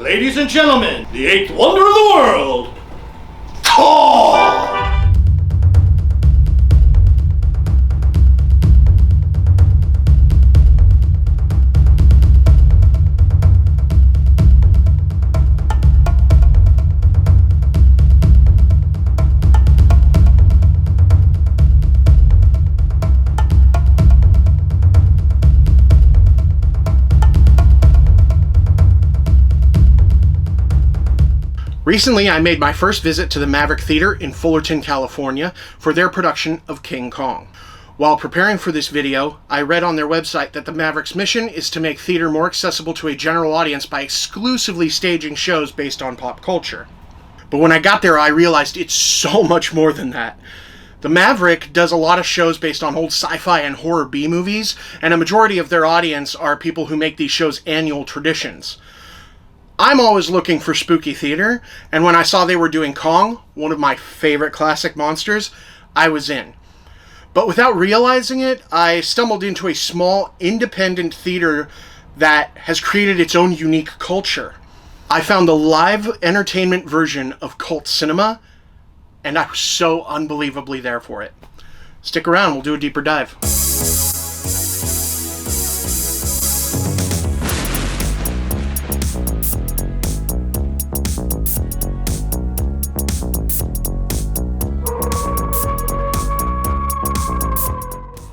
Ladies and gentlemen, the eighth wonder of the world, Kong! Recently, I made my first visit to the Maverick Theater in Fullerton, California for their production of King Kong. While preparing for this video, I read on their website that the Maverick's mission is to make theater more accessible to a general audience by exclusively staging shows based on pop culture. But when I got there, I realized it's so much more than that. The Maverick does a lot of shows based on old sci-fi and horror B-movies, and a majority of their audience are people who make these shows annual traditions. I'm always looking for spooky theater, and when I saw they were doing Kong, one of my favorite classic monsters, I was in. But without realizing it, I stumbled into a small, independent theater that has created its own unique culture. I found the live entertainment version of cult cinema, and I was so unbelievably there for it. Stick around, we'll do a deeper dive.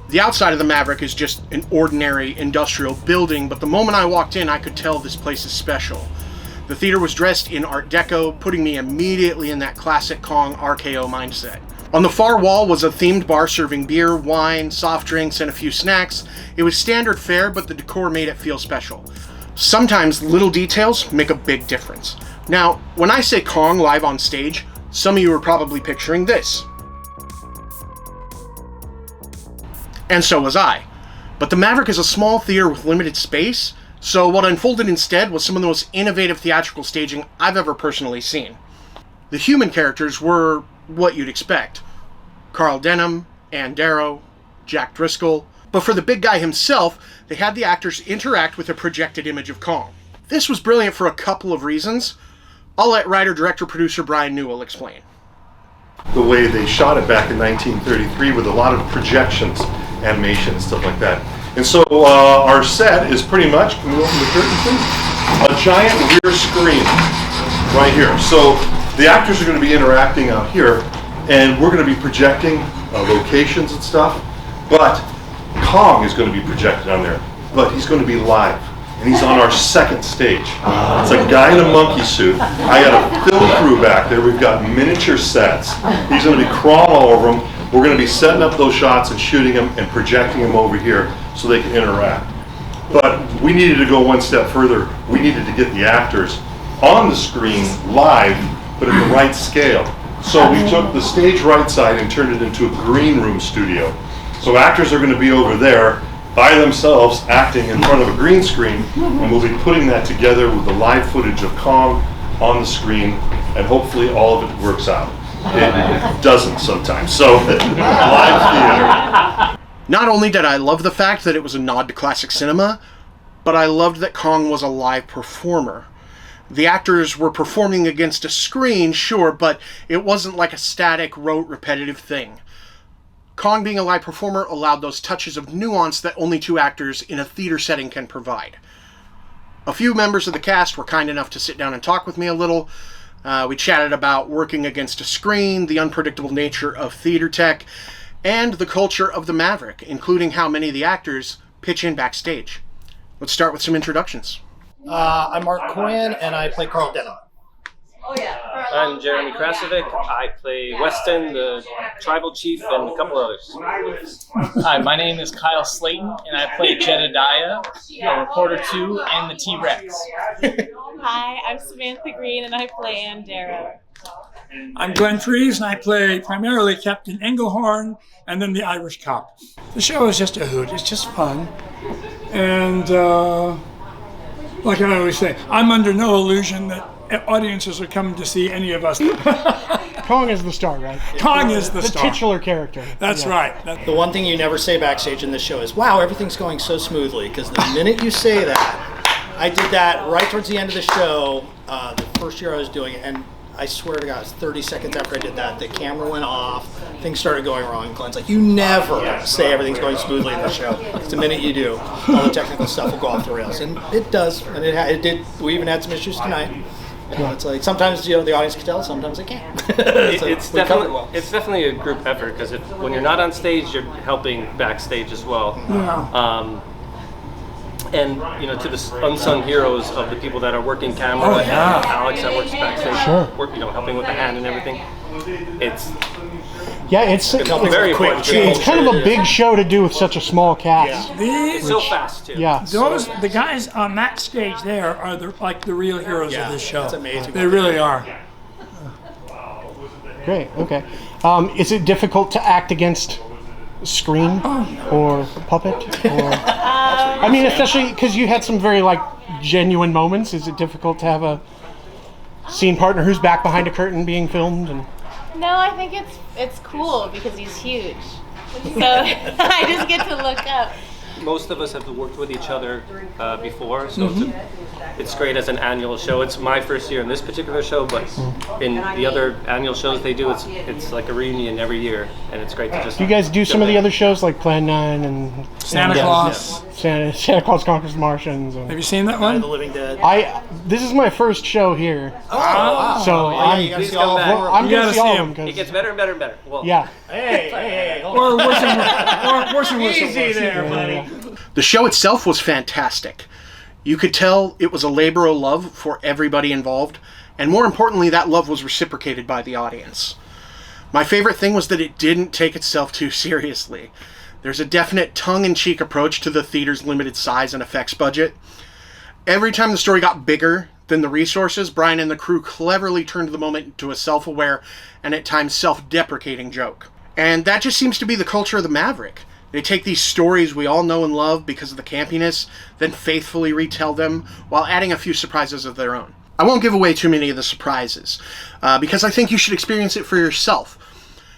The outside of the Maverick is just an ordinary industrial building, but the moment I walked in, I could tell this place is special. The theater was dressed in Art Deco, putting me immediately in that classic Kong RKO mindset. On the far wall was a themed bar serving beer, wine, soft drinks, and a few snacks. It was standard fare, but the decor made it feel special. Sometimes little details make a big difference. Now, when I say Kong live on stage, some of you are probably picturing this. And so was I. But the Maverick is a small theater with limited space, so what unfolded instead was some of the most innovative theatrical staging I've ever personally seen. The human characters were what you'd expect. Carl Denham, Ann Darrow, Jack Driscoll. But for the big guy himself, they had the actors interact with a projected image of Kong. This was brilliant for a couple of reasons. I'll let writer, director, producer Brian Newell explain. The way they shot it back in 1933 with a lot of projections, animation and stuff like that. And so our set is pretty much, can we open the curtain please? A giant rear screen right here. So the actors are going to be interacting out here, and we're going to be projecting locations and stuff, but Kong is going to be projected on there, but he's going to be live. And he's on our second stage. It's a guy in a monkey suit. I got a film crew back there. We've got miniature sets. He's going to be crawling all over them. We're going to be setting up those shots and shooting them and projecting them over here so they can interact. But we needed to go one step further. We needed to get the actors on the screen live, but at the right scale. So we took the stage right side and turned it into a green room studio. So actors are going to be over there by themselves acting in front of a green screen, and we'll be putting that together with the live footage of Kong on the screen, and hopefully all of it works out. It doesn't sometimes, so live theater. Not only did I love the fact that it was a nod to classic cinema, but I loved that Kong was a live performer. The actors were performing against a screen, sure, but it wasn't like a static, rote, repetitive thing. Kong being a live performer allowed those touches of nuance that only two actors in a theater setting can provide. A few members of the cast were kind enough to sit down and talk with me a little. We chatted about working against a screen, the unpredictable nature of theater tech, and the culture of the Maverick, including how many of the actors pitch in backstage. Let's start with some introductions. I'm Mark Quinn, and I play Carl Denham. I'm Jeremy Krasovic. I play Weston, the tribal chief, and a couple others. Hi, my name is Kyle Slayton, and I play Jedediah, a reporter too, and the T-Rex. Hi, I'm Samantha Green, and I play Ann Darrow. I'm Glenn Fries, and I play primarily Captain Engelhorn, and then the Irish cop. The show is just a hoot. It's just fun. And like I always say, I'm under no illusion that audiences are coming to see any of us. Kong is the star, right? Kong is the star. The titular character. That's right. The one thing you never say backstage in this show is, wow, everything's going so smoothly, because the minute you say that, I did that right towards the end of the show, the first year I was doing it, and I swear to God, it was 30 seconds after I did that, the camera went off, things started going wrong, and Glenn's like, you never say everything's going smoothly in the show. It's the minute you do, all the technical stuff will go off the rails, and it does, and it did. We even had some issues tonight. It's like sometimes the audience can tell, sometimes they can't. So it's definitely a group effort, because when you're not on stage, you're helping backstage as well. Yeah. And to the unsung heroes of the people that are working camera, and Alex that works backstage, helping with the hand and everything. It's very very important. It's kind of a big show to do with such a small cast. It's so fast too. Yeah. The guys on that stage there are the real heroes of this show. That's amazing. They really are. Great. Okay. Is it difficult to act against screen or puppet? Or I mean, especially because you had some very genuine moments. Is it difficult to have a scene partner who's back behind a curtain being filmed? And No, I think it's cool because he's huge. So I just get to look up. Most of us have worked with each other before, so it's great as an annual show. It's my first year in this particular show, but in the other annual shows they do, it's like a reunion every year, and it's great to just. Do you guys do some of the other shows like Plan 9 and Santa Claus? Santa Claus Conquers the Martians. Have you seen that one? The Living Dead. This is my first show here. Oh, wow. So I'm going to see all of them. I'm going to see all of them. It gets better and better and better. Well, yeah. Hey, hold Or on. worse and worse. Easy there, buddy. The show itself was fantastic. You could tell it was a labor of love for everybody involved, and more importantly, that love was reciprocated by the audience. My favorite thing was that it didn't take itself too seriously. There's a definite tongue-in-cheek approach to the theater's limited size and effects budget. Every time the story got bigger than the resources, Brian and the crew cleverly turned the moment into a self-aware and at times self-deprecating joke. And that just seems to be the culture of the Maverick. They take these stories we all know and love because of the campiness, then faithfully retell them while adding a few surprises of their own. I won't give away too many of the surprises, because I think you should experience it for yourself.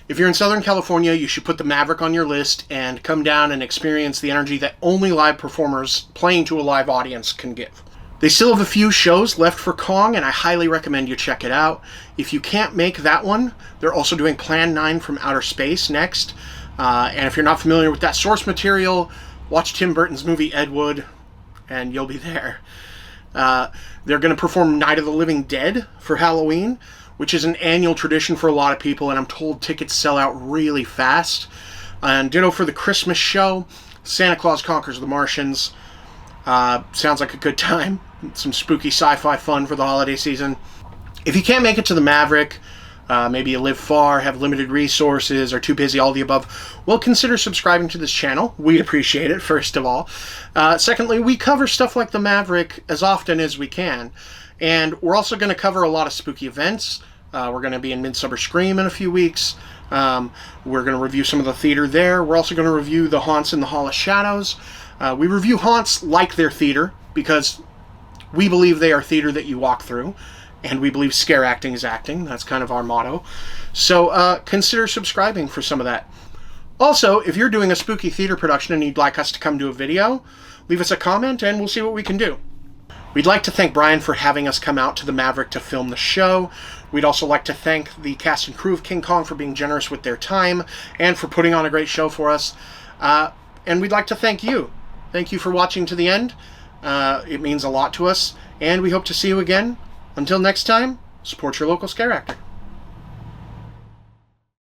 If you're in Southern California, you should put the Maverick on your list and come down and experience the energy that only live performers playing to a live audience can give. They still have a few shows left for Kong, and I highly recommend you check it out. If you can't make that one, they're also doing Plan 9 from Outer Space next. And if you're not familiar with that source material, watch Tim Burton's movie Ed Wood, and you'll be there. They're going to perform Night of the Living Dead for Halloween, which is an annual tradition for a lot of people, and I'm told tickets sell out really fast. And ditto for the Christmas show, Santa Claus Conquers the Martians. Sounds like a good time. Some spooky sci-fi fun for the holiday season. If you can't make it to the Maverick, maybe you live far, have limited resources, are too busy, all the above, well, consider subscribing to this channel. We'd appreciate it, first of all. Secondly, we cover stuff like the Maverick as often as we can. And we're also going to cover a lot of spooky events. We're going to be in Midsummer Scream in a few weeks. We're going to review some of the theater there. We're also going to review the haunts in the Hall of Shadows. We review haunts like they're theater because we believe they are theater that you walk through. And we believe scare acting is acting. That's kind of our motto. So consider subscribing for some of that. Also, if you're doing a spooky theater production and you'd like us to come do a video, leave us a comment and we'll see what we can do. We'd like to thank Brian for having us come out to the Maverick to film the show. We'd also like to thank the cast and crew of King Kong for being generous with their time and for putting on a great show for us. And we'd like to thank you. Thank you for watching to the end. It means a lot to us. And we hope to see you again. Until next time, support your local scare actor.